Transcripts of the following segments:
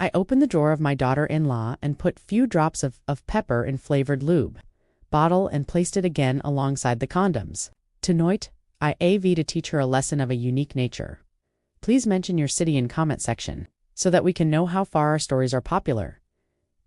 I opened the drawer of my daughter-in-law and put few drops of pepper in flavored lube bottle and placed it again alongside the condoms. Tonight, I AV to teach her a lesson of a unique nature. Please mention your city in comment section, so that we can know how far our stories are popular.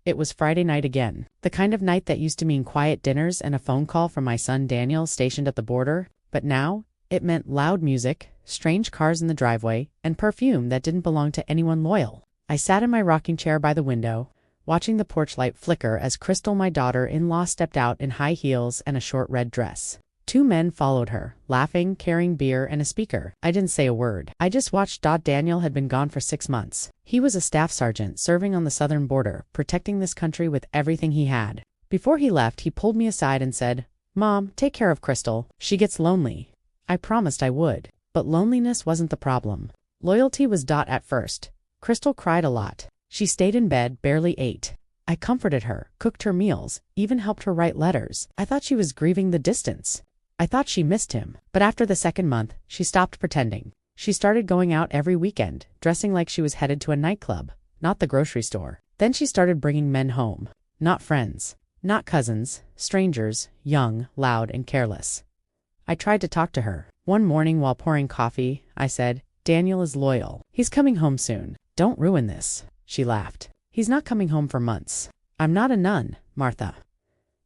It was Friday night again, the kind of night that used to mean quiet dinners and a phone call from my son Daniel stationed at the border, but now, it meant loud music, strange cars in the driveway, and perfume that didn't belong to anyone loyal. I sat in my rocking chair by the window, watching the porch light flicker as Crystal, my daughter-in-law, stepped out in high heels and a short red dress. 2 men followed her, laughing, carrying beer and a speaker. I didn't say a word. I just watched. Daniel had been gone for 6 months. He was a staff sergeant serving on the southern border, protecting this country with everything he had. Before he left, he pulled me aside and said, "Mom, take care of Crystal. She gets lonely." I promised I would, but loneliness wasn't the problem. Loyalty was. At first, Crystal cried a lot. She stayed in bed, barely ate. I comforted her, cooked her meals, even helped her write letters. I thought she was grieving the distance. I thought she missed him. But after the 2nd month, she stopped pretending. She started going out every weekend, dressing like she was headed to a nightclub, not the grocery store. Then she started bringing men home. Not friends, not cousins, strangers, young, loud, and careless. I tried to talk to her. One morning while pouring coffee, I said, "Daniel is loyal. He's coming home soon. Don't ruin this." She laughed. "He's not coming home for months." "I'm not a nun, Martha."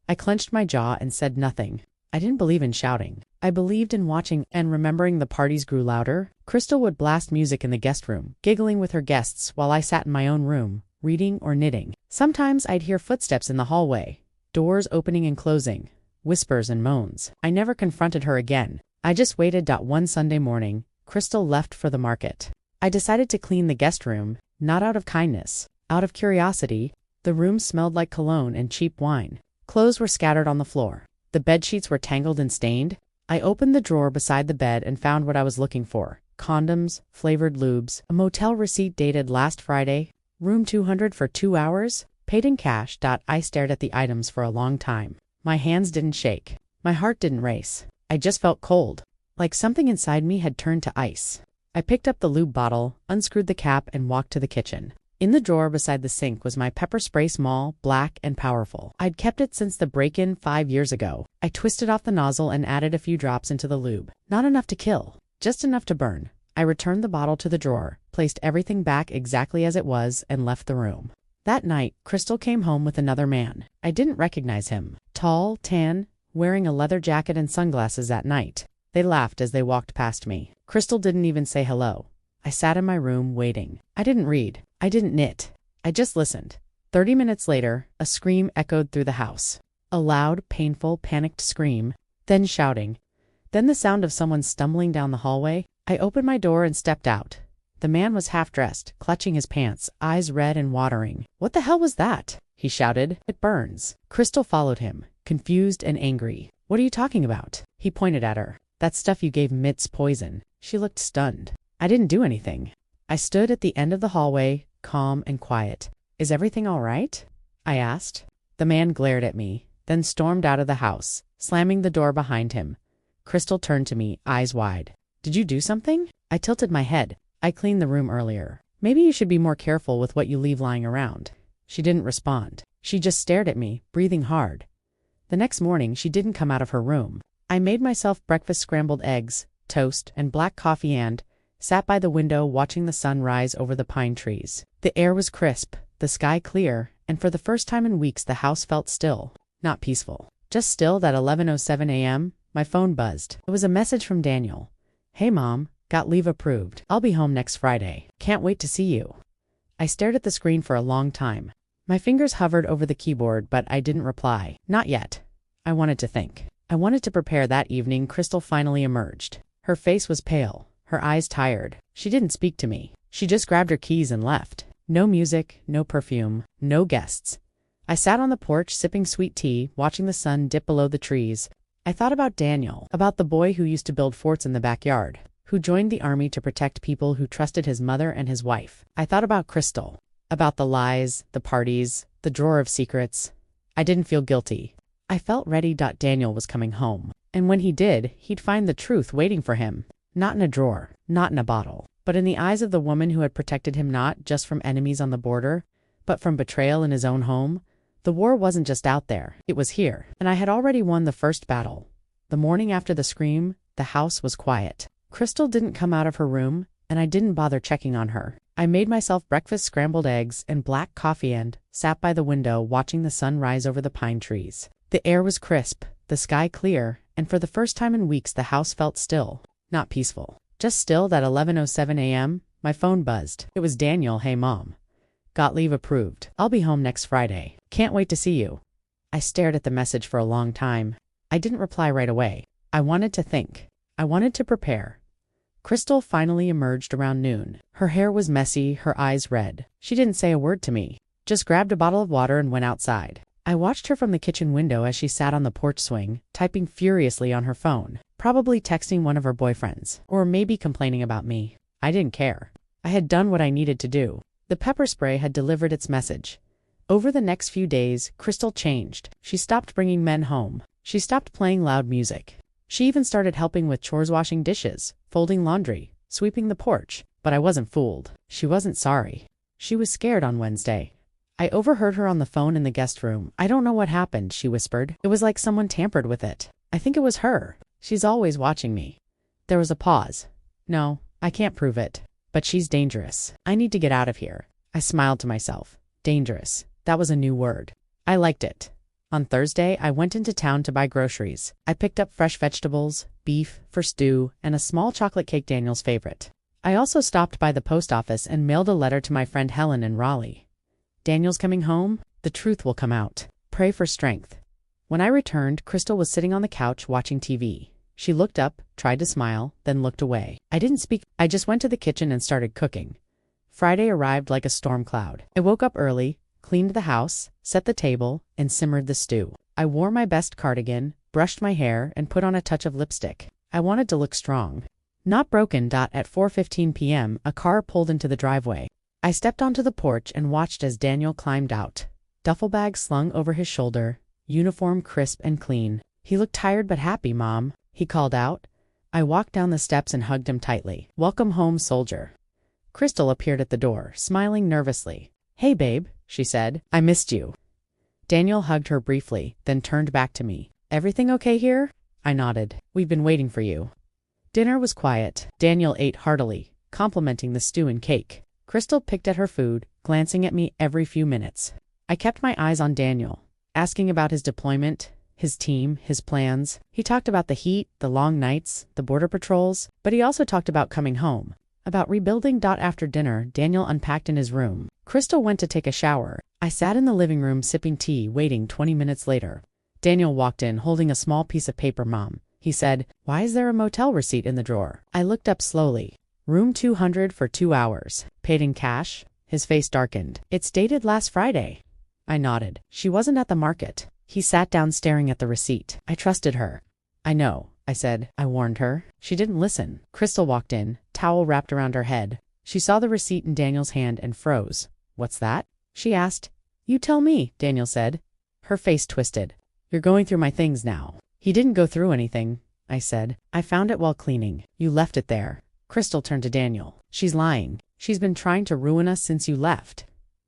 I clenched my jaw and said nothing. I didn't believe in shouting. I believed in watching and remembering. The parties grew louder. Crystal would blast music in the guest room, giggling with her guests while I sat in my own room, reading or knitting. Sometimes I'd hear footsteps in the hallway, doors opening and closing, whispers and moans. I never confronted her again. I just waited. One Sunday morning, Crystal left for the market. I decided to clean the guest room, not out of kindness, out of curiosity. The room smelled like cologne and cheap wine. Clothes were scattered on the floor. The bedsheets were tangled and stained. I opened the drawer beside the bed and found what I was looking for. Condoms, flavored lubes, a motel receipt dated last Friday, room 200 for 2 hours, paid in cash. I stared at the items for a long time. My hands didn't shake. My heart didn't race. I just felt cold, like something inside me had turned to ice. I picked up the lube bottle, unscrewed the cap, and walked to the kitchen. In the drawer beside the sink was my pepper spray, small, black, and powerful. I'd kept it since the break-in 5 years ago. I twisted off the nozzle and added a few drops into the lube. Not enough to kill, just enough to burn. I returned the bottle to the drawer, placed everything back exactly as it was, and left the room. That night, Crystal came home with another man. I didn't recognize him. Tall, tan, wearing a leather jacket and sunglasses at night. They laughed as they walked past me. Crystal didn't even say hello. I sat in my room, waiting. I didn't read. I didn't knit. I just listened. 30 minutes later, a scream echoed through the house. A loud, painful, panicked scream, then shouting. Then the sound of someone stumbling down the hallway. I opened my door and stepped out. The man was half-dressed, clutching his pants, eyes red and watering. "What the hell was that?" he shouted. "It burns." Crystal followed him, confused and angry. "What are you talking about?" He pointed at her. "That stuff you gave Mitt's poison." She looked stunned. "I didn't do anything." I stood at the end of the hallway, calm and quiet. "Is everything all right?" I asked. The man glared at me, then stormed out of the house, slamming the door behind him. Crystal turned to me, eyes wide. "Did you do something?" I tilted my head. "I cleaned the room earlier. Maybe you should be more careful with what you leave lying around." She didn't respond. She just stared at me, breathing hard. The next morning, she didn't come out of her room. I made myself breakfast: scrambled eggs, toast, and black coffee, and sat by the window watching the sun rise over the pine trees. The air was crisp, the sky clear, and for the first time in weeks the house felt still, not peaceful. Just still. At 11:07 a.m., my phone buzzed. It was a message from Daniel. "Hey Mom, got leave approved. I'll be home next Friday. Can't wait to see you." I stared at the screen for a long time. My fingers hovered over the keyboard, but I didn't reply. Not yet. I wanted to think. I wanted to prepare. That evening, Crystal finally emerged. Her face was pale, her eyes tired. She didn't speak to me. She just grabbed her keys and left. No music, no perfume, no guests. I sat on the porch sipping sweet tea, watching the sun dip below the trees. I thought about Daniel, about the boy who used to build forts in the backyard, who joined the army to protect people who trusted his mother and his wife. I thought about Crystal, about the lies, the parties, the drawer of secrets. I didn't feel guilty. I felt ready. Daniel was coming home. And when he did, he'd find the truth waiting for him. Not in a drawer, not in a bottle. But in the eyes of the woman who had protected him not just from enemies on the border, but from betrayal in his own home, the war wasn't just out there, it was here. And I had already won the first battle. The morning after the scream, the house was quiet. Crystal didn't come out of her room, and I didn't bother checking on her. I made myself breakfast, scrambled eggs, and black coffee and sat by the window watching the sun rise over the pine trees. The air was crisp, the sky clear, and for the first time in weeks the house felt still, not peaceful. Just still. That 11:07 a.m., my phone buzzed. It was Daniel. Hey mom. Got leave approved. I'll be home next Friday. Can't wait to see you. I stared at the message for a long time. I didn't reply right away. I wanted to think. I wanted to prepare. Crystal finally emerged around noon. Her hair was messy, her eyes red. She didn't say a word to me, just grabbed a bottle of water and went outside. I watched her from the kitchen window as she sat on the porch swing, typing furiously on her phone, probably texting one of her boyfriends, or maybe complaining about me. I didn't care. I had done what I needed to do. The pepper spray had delivered its message. Over the next few days, Crystal changed. She stopped bringing men home. She stopped playing loud music. She even started helping with chores, washing dishes, folding laundry, sweeping the porch. But I wasn't fooled. She wasn't sorry. She was scared on Wednesday. I overheard her on the phone in the guest room. I don't know what happened, she whispered. It was like someone tampered with it. I think it was her. She's always watching me. There was a pause. No, I can't prove it. But she's dangerous. I need to get out of here. I smiled to myself. Dangerous. That was a new word. I liked it. On Thursday, I went into town to buy groceries. I picked up fresh vegetables, beef for stew, and a small chocolate cake, Daniel's favorite. I also stopped by the post office and mailed a letter to my friend Helen in Raleigh. Daniel's coming home. The truth will come out. Pray for strength. When I returned, Crystal was sitting on the couch watching TV. She looked up, tried to smile, then looked away. I didn't speak. I just went to the kitchen and started cooking. Friday arrived like a storm cloud. I woke up early, cleaned the house, set the table, and simmered the stew. I wore my best cardigan, brushed my hair, and put on a touch of lipstick. I wanted to look strong. Not broken. At 4:15 p.m., a car pulled into the driveway. I stepped onto the porch and watched as Daniel climbed out. Duffel bag slung over his shoulder, uniform crisp and clean. He looked tired but happy, Mom, he called out. I walked down the steps and hugged him tightly. Welcome home, soldier. Crystal appeared at the door, smiling nervously. Hey, babe, she said. I missed you. Daniel hugged her briefly, then turned back to me. Everything okay here? I nodded. We've been waiting for you. Dinner was quiet. Daniel ate heartily, complimenting the stew and cake. Crystal picked at her food, glancing at me every few minutes. I kept my eyes on Daniel, asking about his deployment, his team, his plans. He talked about the heat, the long nights, the border patrols, but he also talked about coming home, about rebuilding. After dinner, Daniel unpacked in his room. Crystal went to take a shower. I sat in the living room sipping tea, waiting. 20 minutes later, Daniel walked in holding a small piece of paper. Mom, he said, why is there a motel receipt in the drawer? I looked up slowly. Room 200 for 2 hours. Paid in cash? His face darkened. It's dated last Friday. I nodded. She wasn't at the market. He sat down staring at the receipt. I trusted her. I know, I said. I warned her. She didn't listen. Crystal walked in, towel wrapped around her head. She saw the receipt in Daniel's hand and froze. What's that? She asked. You tell me, Daniel said. Her face twisted. You're going through my things now. He didn't go through anything, I said. I found it while cleaning. You left it there. Crystal turned to Daniel. She's lying. She's been trying to ruin us since you left.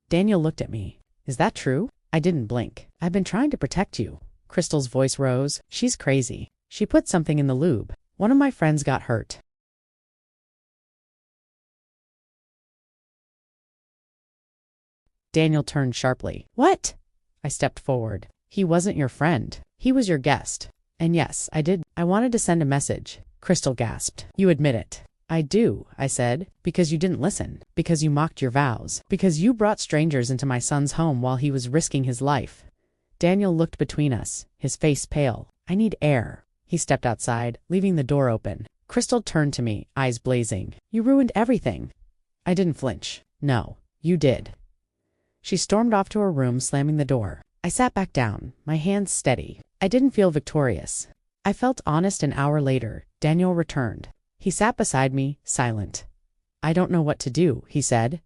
Daniel looked at me. Is that true? I didn't blink. I've been trying to protect you. Crystal's voice rose. She's crazy. She put something in the lube. One of my friends got hurt. Daniel turned sharply. What? I stepped forward. He wasn't your friend. He was your guest. And yes, I did. I wanted to send a message. Crystal gasped. You admit it. I do, I said, because you didn't listen, because you mocked your vows, because you brought strangers into my son's home while he was risking his life. Daniel looked between us, his face pale. I need air. He stepped outside, leaving the door open. Crystal turned to me, eyes blazing. You ruined everything. I didn't flinch. No, you did. She stormed off to her room, slamming the door. I sat back down, my hands steady. I didn't feel victorious. I felt honest. An hour later, Daniel returned. He sat beside me, silent. I don't know what to do, he said.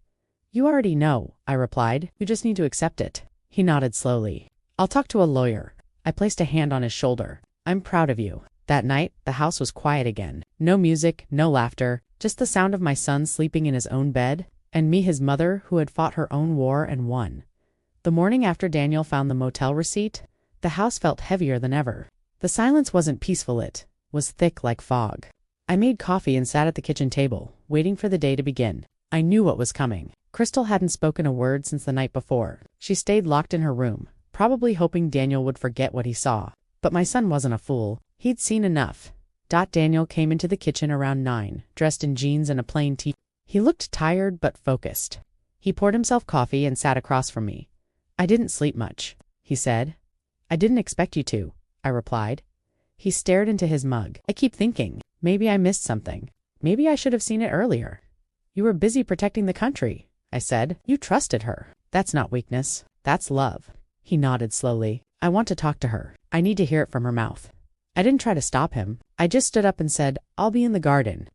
You already know, I replied. You just need to accept it. He nodded slowly. I'll talk to a lawyer. I placed a hand on his shoulder. I'm proud of you. That night, the house was quiet again. No music, no laughter, Just the sound of my son sleeping in his own bed, and me, his mother, who had fought her own war and won. The morning after Daniel found the motel receipt, the house felt heavier than ever. The silence wasn't peaceful, it was thick like fog. I made coffee and sat at the kitchen table, waiting for the day to begin. I knew what was coming. Crystal hadn't spoken a word since the night before. She stayed locked in her room, probably hoping Daniel would forget what he saw. But my son wasn't a fool. He'd seen enough. Daniel came into the kitchen around 9, dressed in jeans and a plain tee. He looked tired but focused. He poured himself coffee and sat across from me. "I didn't sleep much," he said. "I didn't expect you to," I replied. He stared into his mug. "I keep thinking, maybe I missed something. Maybe I should have seen it earlier." "You were busy protecting the country," I said. "You trusted her. That's not weakness. That's love." He nodded slowly. "I want to talk to her. I need to hear it from her mouth." I didn't try to stop him. I just stood up and said, "I'll be in the garden."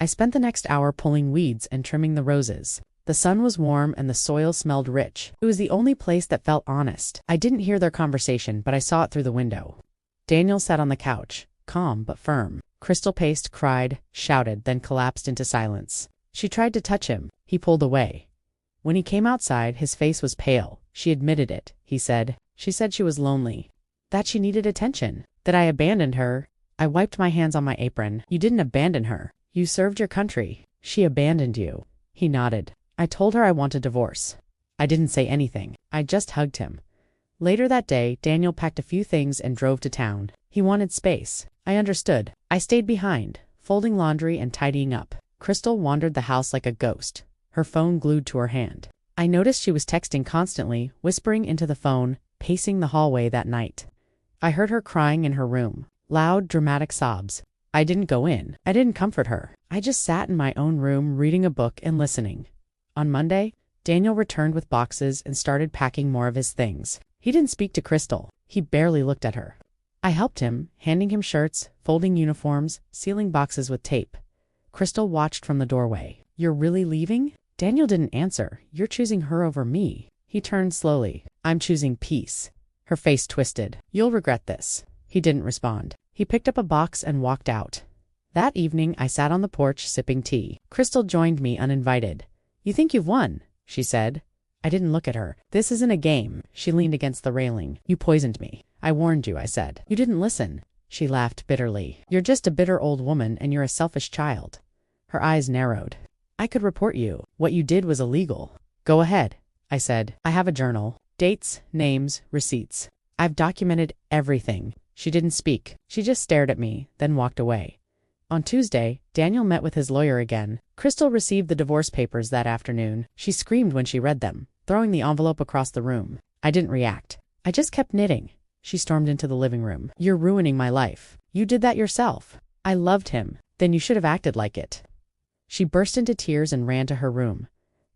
I spent the next hour pulling weeds and trimming the roses. The sun was warm and the soil smelled rich. It was the only place that felt honest. I didn't hear their conversation, but I saw it through the window. Daniel sat on the couch, calm but firm. Crystal paced, cried, shouted, then collapsed into silence. She tried to touch him. He pulled away. When he came outside, his face was pale. She admitted it, he said. She said she was lonely, that she needed attention, that I abandoned her. I wiped my hands on my apron. "You didn't abandon her. You served your country. She abandoned you." He nodded. "I told her I want a divorce." I didn't say anything. I just hugged him. Later that day, Daniel packed a few things and drove to town. He wanted space. I understood. I stayed behind, folding laundry and tidying up. Crystal wandered the house like a ghost, her phone glued to her hand. I noticed she was texting constantly, whispering into the phone, pacing the hallway that night. I heard her crying in her room, loud, dramatic sobs. I didn't go in. I didn't comfort her. I just sat in my own room reading a book and listening. On Monday, Daniel returned with boxes and started packing more of his things. He didn't speak to Crystal. He barely looked at her. I helped him, handing him shirts, folding uniforms, sealing boxes with tape. Crystal watched from the doorway. "You're really leaving?" Daniel didn't answer. "You're choosing her over me." He turned slowly. "I'm choosing peace." Her face twisted. "You'll regret this." He didn't respond. He picked up a box and walked out. That evening, I sat on the porch sipping tea. Crystal joined me uninvited. "You think you've won," she said. I didn't look at her. "This isn't a game." She leaned against the railing. "You poisoned me." "I warned you," I said. "You didn't listen." She laughed bitterly. "You're just a bitter old woman and you're a selfish child." Her eyes narrowed. "I could report you. What you did was illegal." "Go ahead," I said. "I have a journal. Dates, names, receipts. I've documented everything." She didn't speak. She just stared at me, then walked away. On Tuesday, Daniel met with his lawyer again. Crystal received the divorce papers that afternoon. She screamed when she read them, throwing the envelope across the room. I didn't react. I just kept knitting. She stormed into the living room. "You're ruining my life. You did that yourself." "I loved him." "Then you should have acted like it." She burst into tears and ran to her room.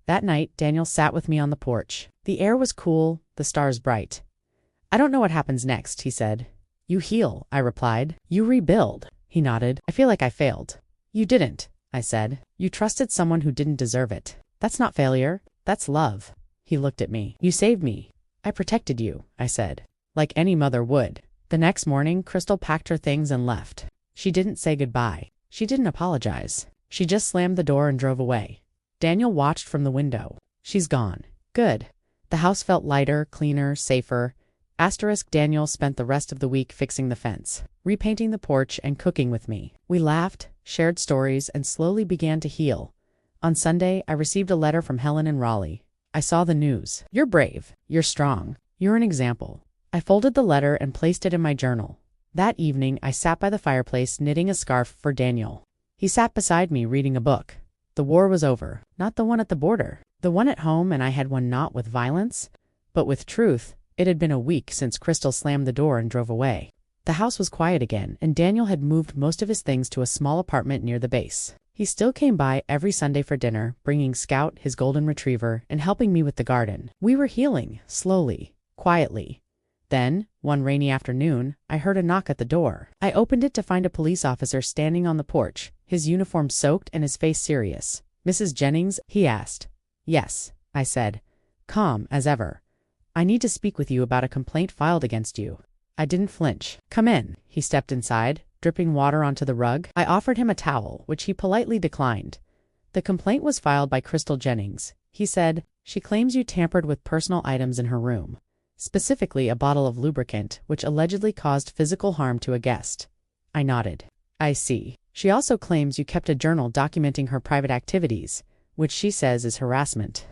That night, Daniel sat with me on the porch. The air was cool, the stars bright. "I don't know what happens next," he said. "You heal," I replied. "You rebuild." He nodded. "I feel like I failed." "You didn't," I said. "You trusted someone who didn't deserve it. That's not failure. That's love." He looked at me. "You saved me." "I protected you," I said. "Like any mother would." The next morning, Crystal packed her things and left. She didn't say goodbye. She didn't apologize. She just slammed the door and drove away. Daniel watched from the window. "She's gone." Good. The house felt lighter, cleaner, safer. Daniel spent the rest of the week fixing the fence, repainting the porch, and cooking with me. We laughed, shared stories, and slowly began to heal. On Sunday, I received a letter from Helen in Raleigh. I saw the news. "You're brave. You're strong. You're an example." I folded the letter and placed it in my journal. That evening, I sat by the fireplace knitting a scarf for Daniel. He sat beside me reading a book. The war was over. Not the one at the border. The one at home, and I had one not with violence, but with truth. It had been a week since Crystal slammed the door and drove away. The house was quiet again, and Daniel had moved most of his things to a small apartment near the base. He still came by every Sunday for dinner, bringing Scout, his golden retriever, and helping me with the garden. We were healing, slowly, quietly. Then, one rainy afternoon, I heard a knock at the door. I opened it to find a police officer standing on the porch, his uniform soaked and his face serious. "Mrs. Jennings?" he asked. "Yes," I said, calm as ever. "I need to speak with you about a complaint filed against you." I didn't flinch. "Come in." He stepped inside, dripping water onto the rug. I offered him a towel, which he politely declined. The complaint was filed by Crystal Jennings. He said, "She claims you tampered with personal items in her room, specifically a bottle of lubricant, which allegedly caused physical harm to a guest." I nodded. "I see. She also claims you kept a journal documenting her private activities, which she says is harassment."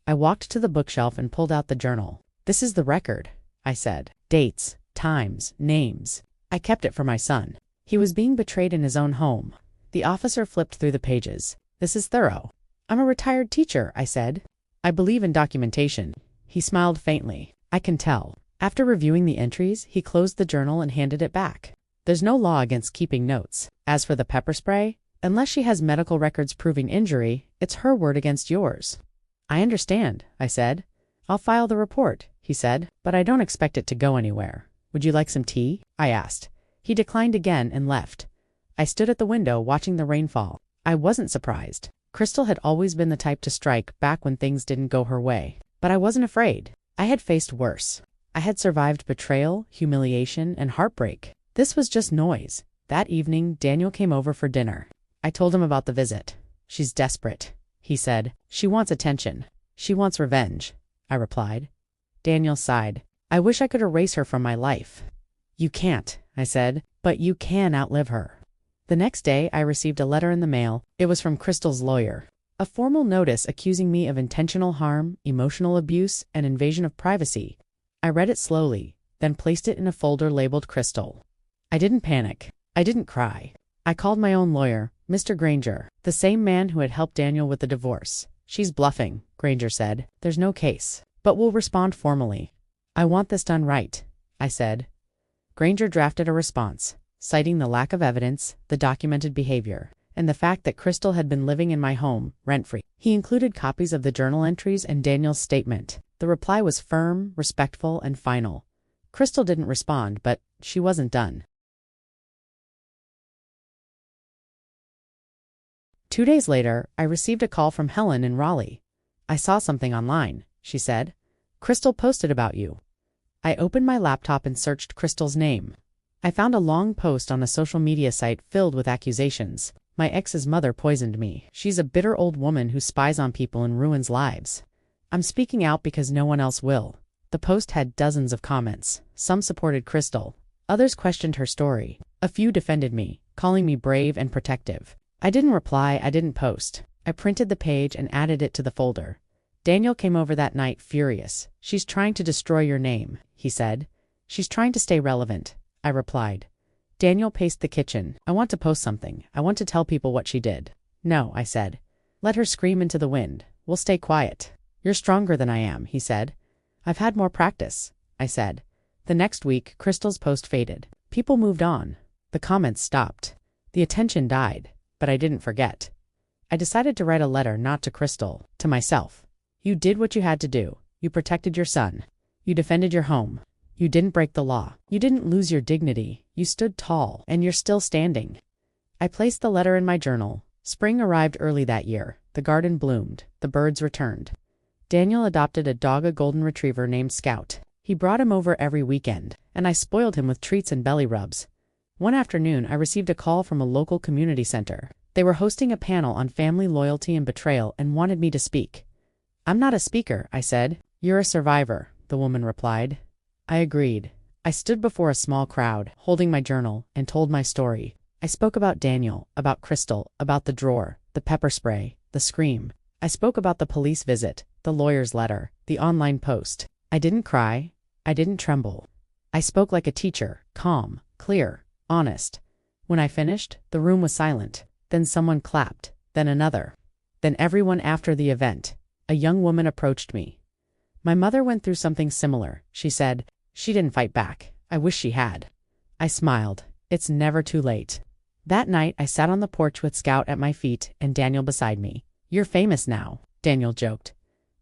I walked to the bookshelf and pulled out the journal. "This is the record," I said. "Dates, times, names. I kept it for my son. He was being betrayed in his own home." The officer flipped through the pages. "This is thorough." "I'm a retired teacher," I said. "I believe in documentation." He smiled faintly. "I can tell." After reviewing the entries, he closed the journal and handed it back. "There's no law against keeping notes. As for the pepper spray, unless she has medical records proving injury, it's her word against yours." "I understand," I said. "I'll file the report," he said, "but I don't expect it to go anywhere. Would you like some tea?" I asked. He declined again and left. I stood at the window watching the rain fall. I wasn't surprised. Crystal had always been the type to strike back when things didn't go her way. But I wasn't afraid. I had faced worse. I had survived betrayal, humiliation, and heartbreak. This was just noise. That evening, Daniel came over for dinner. I told him about the visit. "She's desperate," he said. "She wants attention. She wants revenge," I replied. Daniel sighed. "I wish I could erase her from my life." "You can't," I said, "but you can outlive her." The next day, I received a letter in the mail. It was from Crystal's lawyer. A formal notice accusing me of intentional harm, emotional abuse, and invasion of privacy. I read it slowly, then placed it in a folder labeled Crystal. I didn't panic. I didn't cry. I called my own lawyer, Mr. Granger, the same man who had helped Daniel with the divorce. "She's bluffing," Granger said. "There's no case, but we'll respond formally." "I want this done right," I said. Granger drafted a response, citing the lack of evidence, the documented behavior, and the fact that Crystal had been living in my home, rent-free. He included copies of the journal entries and Daniel's statement. The reply was firm, respectful, and final. Crystal didn't respond, but she wasn't done. 2 days later, I received a call from Helen in Raleigh. "I saw something online," she said. "Crystal posted about you." I opened my laptop and searched Crystal's name. I found a long post on a social media site filled with accusations. "My ex's mother poisoned me. She's a bitter old woman who spies on people and ruins lives. I'm speaking out because no one else will." The post had dozens of comments. Some supported Crystal. Others questioned her story. A few defended me, calling me brave and protective. I didn't reply, I didn't post. I printed the page and added it to the folder. Daniel came over that night furious. "She's trying to destroy your name," he said. "She's trying to stay relevant," I replied. Daniel paced the kitchen. "I want to post something. I want to tell people what she did." "No," I said. "Let her scream into the wind. We'll stay quiet." "You're stronger than I am," he said. "I've had more practice," I said. The next week, Crystal's post faded. People moved on. The comments stopped. The attention died, but I didn't forget. I decided to write a letter not to Crystal, to myself. "You did what you had to do. You protected your son. You defended your home. You didn't break the law. You didn't lose your dignity. You stood tall, and you're still standing." I placed the letter in my journal. Spring arrived early that year. The garden bloomed. The birds returned. Daniel adopted a dog, a golden retriever named Scout. He brought him over every weekend, and I spoiled him with treats and belly rubs. One afternoon, I received a call from a local community center. They were hosting a panel on family loyalty and betrayal and wanted me to speak. "I'm not a speaker," I said. "You're a survivor," the woman replied. I agreed. I stood before a small crowd, holding my journal, and told my story. I spoke about Daniel, about Crystal, about the drawer, the pepper spray, the scream. I spoke about the police visit, the lawyer's letter, the online post. I didn't cry. I didn't tremble. I spoke like a teacher, calm, clear, honest. When I finished, the room was silent. Then someone clapped, then another. Then everyone after the event. A young woman approached me. "My mother went through something similar," she said. "She didn't fight back. I wish she had." I smiled. It's never too late. That night, I sat on the porch with Scout at my feet and Daniel beside me. "You're famous now," Daniel joked.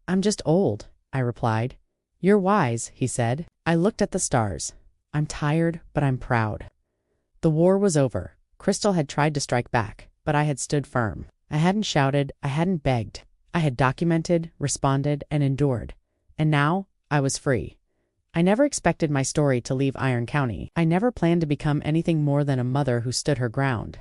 "I'm just old," I replied. "You're wise," he said. I looked at the stars. "I'm tired, but I'm proud." The war was over. Crystal had tried to strike back, but I had stood firm. I hadn't shouted, I hadn't begged. I had documented, responded, and endured. And now, I was free. I never expected my story to leave Iron County. I never planned to become anything more than a mother who stood her ground.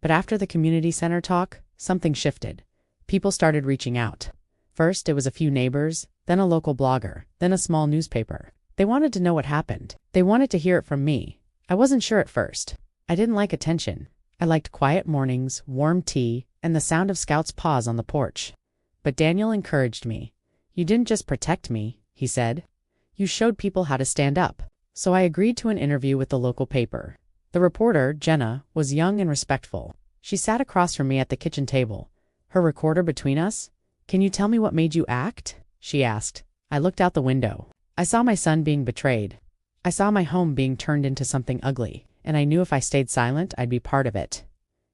But after the community center talk, something shifted. People started reaching out. First, it was a few neighbors, then a local blogger, then a small newspaper. They wanted to know what happened. They wanted to hear it from me. I wasn't sure at first. I didn't like attention. I liked quiet mornings, warm tea, and the sound of Scout's paws on the porch. But Daniel encouraged me. "You didn't just protect me," he said. "You showed people how to stand up." So I agreed to an interview with the local paper. The reporter, Jenna, was young and respectful. She sat across from me at the kitchen table, her recorder between us. "Can you tell me what made you act?" she asked. I looked out the window. I saw my son being betrayed. I saw my home being turned into something ugly, and I knew if I stayed silent, I'd be part of it.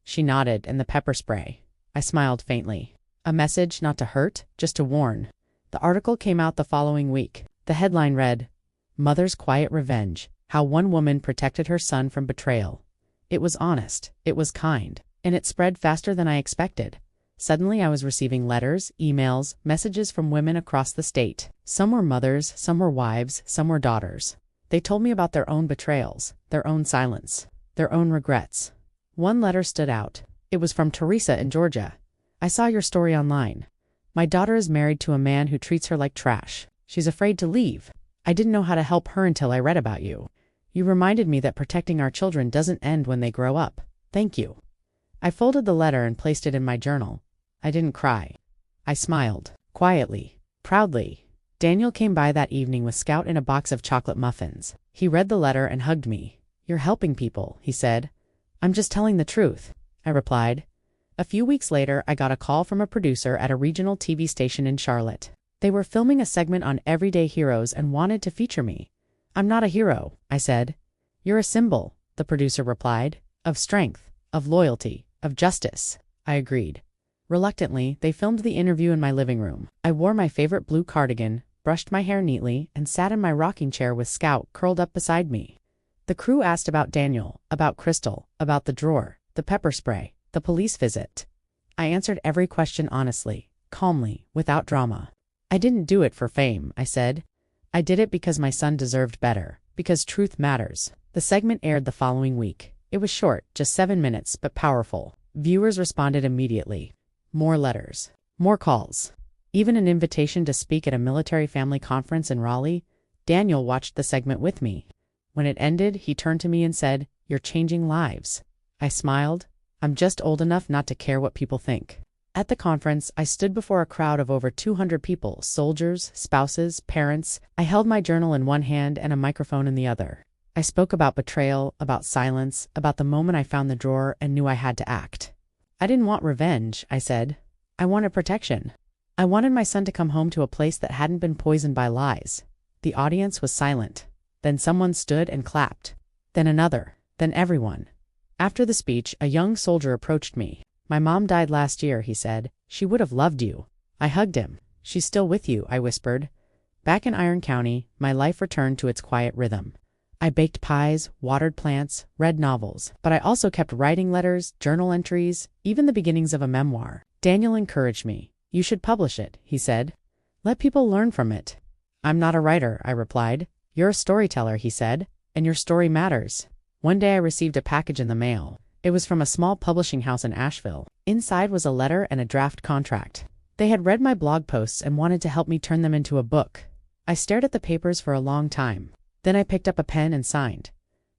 She nodded, and the pepper spray. I smiled faintly. A message not to hurt, just to warn. The article came out the following week. The headline read, "Mother's Quiet Revenge: How One Woman Protected Her Son from Betrayal." It was honest, it was kind, and it spread faster than I expected. Suddenly I was receiving letters, emails, messages from women across the state. Some were mothers, some were wives, some were daughters. They told me about their own betrayals, their own silence, their own regrets. One letter stood out. It was from Teresa in Georgia. "I saw your story online. My daughter is married to a man who treats her like trash. She's afraid to leave. I didn't know how to help her until I read about you. You reminded me that protecting our children doesn't end when they grow up. Thank you." I folded the letter and placed it in my journal. I didn't cry. I smiled, quietly, proudly. Daniel came by that evening with Scout and a box of chocolate muffins. He read the letter and hugged me. "You're helping people," he said. "I'm just telling the truth," I replied. A few weeks later, I got a call from a producer at a regional TV station in Charlotte. They were filming a segment on everyday heroes and wanted to feature me. "I'm not a hero," I said. "You're a symbol," the producer replied, "of strength, of loyalty, of justice." I agreed. Reluctantly, they filmed the interview in my living room. I wore my favorite blue cardigan, brushed my hair neatly, and sat in my rocking chair with Scout curled up beside me. The crew asked about Daniel, about Crystal, about the drawer, the pepper spray, the police visit. I answered every question honestly, calmly, without drama. "I didn't do it for fame," I said. "I did it because my son deserved better, because truth matters." The segment aired the following week. It was short, just 7 minutes, but powerful. Viewers responded immediately. More letters, more calls, even an invitation to speak at a military family conference in Raleigh. Daniel watched the segment with me. When it ended, he turned to me and said, "You're changing lives." I smiled. I'm just old enough not to care what people think. At the conference, I stood before a crowd of over 200 people, soldiers, spouses, parents. I held my journal in one hand and a microphone in the other. I spoke about betrayal, about silence, about the moment I found the drawer and knew I had to act. "I didn't want revenge," I said. "I wanted protection. I wanted my son to come home to a place that hadn't been poisoned by lies." The audience was silent. Then someone stood and clapped. Then another. Then everyone. After the speech, a young soldier approached me. "My mom died last year," he said. "She would have loved you." I hugged him. "She's still with you," I whispered. Back in Iron County, my life returned to its quiet rhythm. I baked pies, watered plants, read novels, but I also kept writing letters, journal entries, even the beginnings of a memoir. Daniel encouraged me. "You should publish it," he said. "Let people learn from it." "I'm not a writer," I replied. "You're a storyteller," he said, "and your story matters." One day I received a package in the mail. It was from a small publishing house in Asheville. Inside was a letter and a draft contract. They had read my blog posts and wanted to help me turn them into a book. I stared at the papers for a long time. Then I picked up a pen and signed.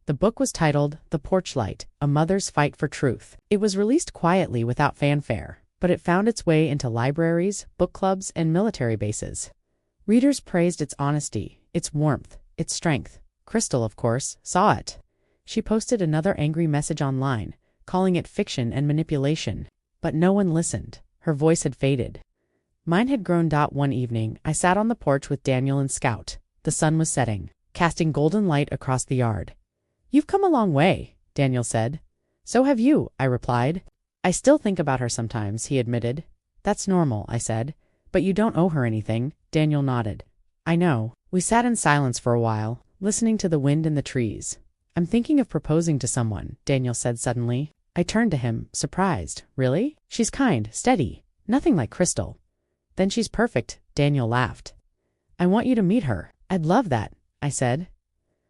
The book was titled The Porch Light: A Mother's Fight for Truth. It was released quietly without fanfare, but it found its way into libraries, book clubs, and military bases. Readers praised its honesty, its warmth, its strength. Crystal, of course, saw it. She posted another angry message online, calling it fiction and manipulation. But no one listened. Her voice had faded. Mine had grown. One evening, I sat on the porch with Daniel and Scout. The sun was setting, casting golden light across the yard. "You've come a long way," Daniel said. "So have you," I replied. "I still think about her sometimes," he admitted. "That's normal," I said. "But you don't owe her anything," Daniel nodded. "I know." We sat in silence for a while, listening to the wind in the trees. "I'm thinking of proposing to someone," Daniel said suddenly. I turned to him, surprised. "Really? She's kind, steady, nothing like Crystal." "Then she's perfect," Daniel laughed. "I want you to meet her." "I'd love that. I said.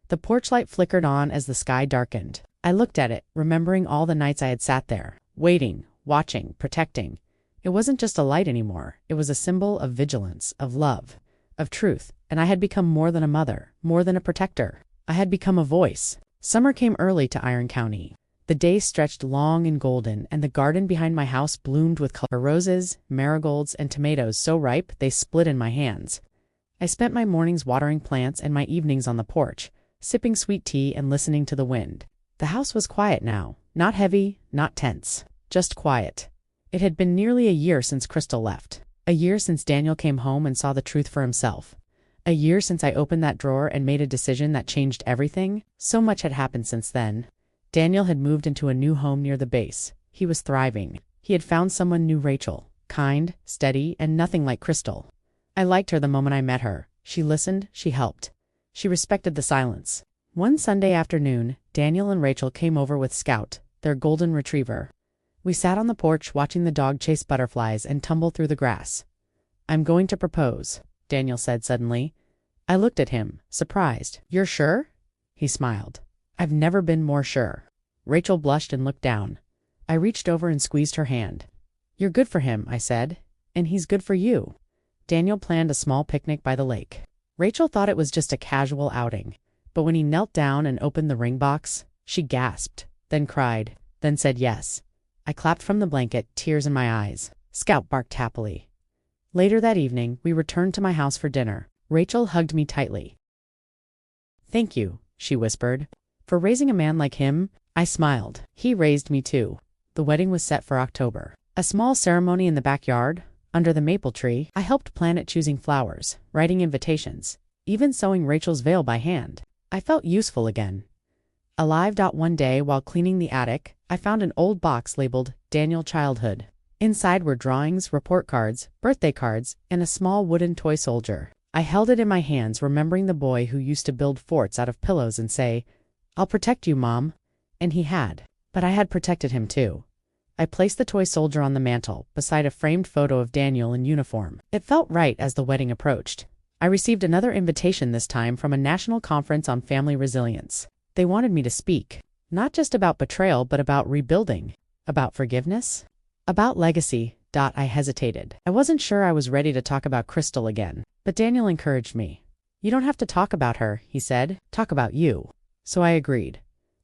The porch light flickered on as the sky darkened. I looked at it, remembering all the nights I had sat there, waiting, watching, protecting. It wasn't just a light anymore. It was a symbol of vigilance, of love, of truth, and I had become more than a mother, more than a protector. I had become a voice. Summer came early to Iron County. The days stretched long and golden, and the garden behind my house bloomed with color roses, marigolds, and tomatoes so ripe they split in my hands. I spent my mornings watering plants and my evenings on the porch, sipping sweet tea and listening to the wind. The house was quiet now, not heavy, not tense, just quiet. It had been nearly a year since Crystal left, a year since Daniel came home and saw the truth for himself, a year since I opened that drawer and made a decision that changed everything. So much had happened since then. Daniel had moved into a new home near the base. He was thriving. He had found someone new, Rachel, kind, steady, and nothing like Crystal. I liked her the moment I met her. She listened, she helped. She respected the silence. One Sunday afternoon, Daniel and Rachel came over with Scout, their golden retriever. We sat on the porch watching the dog chase butterflies and tumble through the grass. "I'm going to propose," Daniel said suddenly. I looked at him, surprised. "You're sure?" He smiled. "I've never been more sure." Rachel blushed and looked down. I reached over and squeezed her hand. "You're good for him," I said, "and he's good for you." Daniel planned a small picnic by the lake. Rachel thought it was just a casual outing, but when he knelt down and opened the ring box, she gasped, then cried, then said yes. I clapped from the blanket, tears in my eyes. Scout barked happily. Later that evening, we returned to my house for dinner. Rachel hugged me tightly. "Thank you," she whispered. "For raising a man like him." I smiled. He raised me too. The wedding was set for October. A small ceremony in the backyard, under the maple tree. I helped plan it, choosing flowers, writing invitations, even sewing Rachel's veil by hand. I felt useful again. Alive. One day, while cleaning the attic, I found an old box labeled Daniel Childhood. Inside were drawings, report cards, birthday cards, and a small wooden toy soldier. I held it in my hands, remembering the boy who used to build forts out of pillows and say, "I'll protect you, Mom." And he had. But I had protected him too. I placed the toy soldier on the mantel, beside a framed photo of Daniel in uniform. It felt right as the wedding approached. I received another invitation, this time from a national conference on family resilience. They wanted me to speak, not just about betrayal, but about rebuilding, about forgiveness, about legacy. I hesitated. I wasn't sure I was ready to talk about Crystal again, but Daniel encouraged me. "You don't have to talk about her," he said. "Talk about you." So I agreed.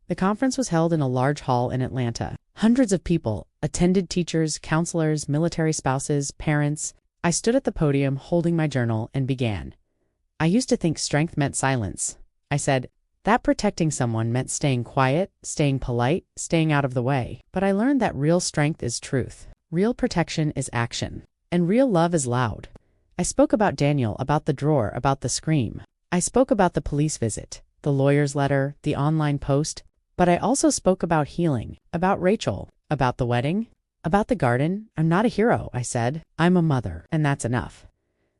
The conference was held in a large hall in Atlanta. Hundreds of people attended: teachers, counselors, military spouses, parents. I stood at the podium holding my journal and began. "I used to think strength meant silence," I said. "That protecting someone meant staying quiet, staying polite, staying out of the way. But I learned that real strength is truth. Real protection is action. And real love is loud." I spoke about Daniel, about the drawer, about the scream. I spoke about the police visit, the lawyer's letter, the online post. But I also spoke about healing, about Rachel, about the wedding, about the garden. "I'm not a hero," I said. "I'm a mother, and that's enough."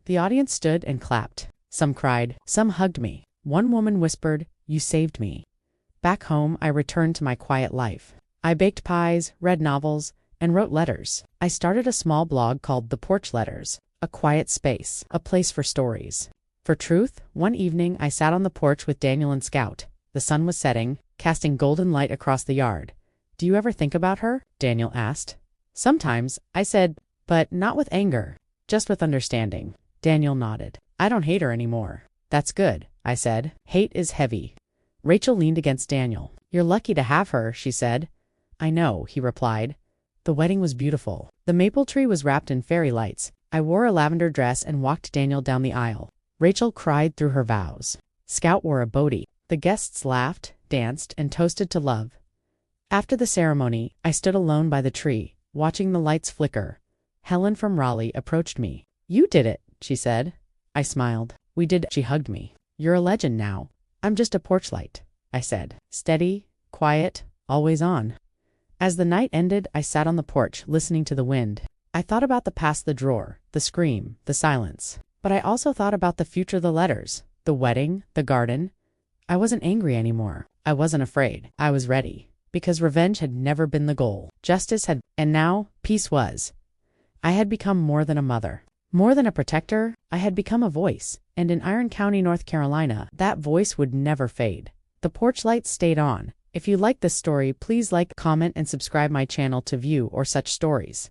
The audience stood and clapped. Some cried, some hugged me. One woman whispered, "You saved me." Back home, I returned to my quiet life. I baked pies, read novels, and wrote letters. I started a small blog called The Porch Letters, a quiet space, a place for stories. For truth, one evening I sat on the porch with Daniel and Scout. The sun was setting, casting golden light across the yard. "Do you ever think about her?" Daniel asked. "Sometimes," I said, "but not with anger, just with understanding." Daniel nodded. "I don't hate her anymore." "That's good," I said. "Hate is heavy." Rachel leaned against Daniel. "You're lucky to have her," she said. "I know," he replied. The wedding was beautiful. The maple tree was wrapped in fairy lights. I wore a lavender dress and walked Daniel down the aisle. Rachel cried through her vows. Scout wore a bodie. The guests laughed, danced, and toasted to love. After the ceremony, I stood alone by the tree, watching the lights flicker. Helen from Raleigh approached me. "You did it," she said. I smiled. "We did." She hugged me. "You're a legend now." "I'm just a porch light," I said. Steady, quiet, always on. As the night ended, I sat on the porch, listening to the wind. I thought about the past, the drawer, the scream, the silence. But I also thought about the future, the letters, the wedding, the garden. I wasn't angry anymore. I wasn't afraid. I was ready. Because revenge had never been the goal. Justice had, and now, peace was. I had become more than a mother. More than a protector, I had become a voice. And in Iron County, North Carolina, that voice would never fade. The porch light stayed on. If you like this story, please like, comment, and subscribe my channel to view or such stories.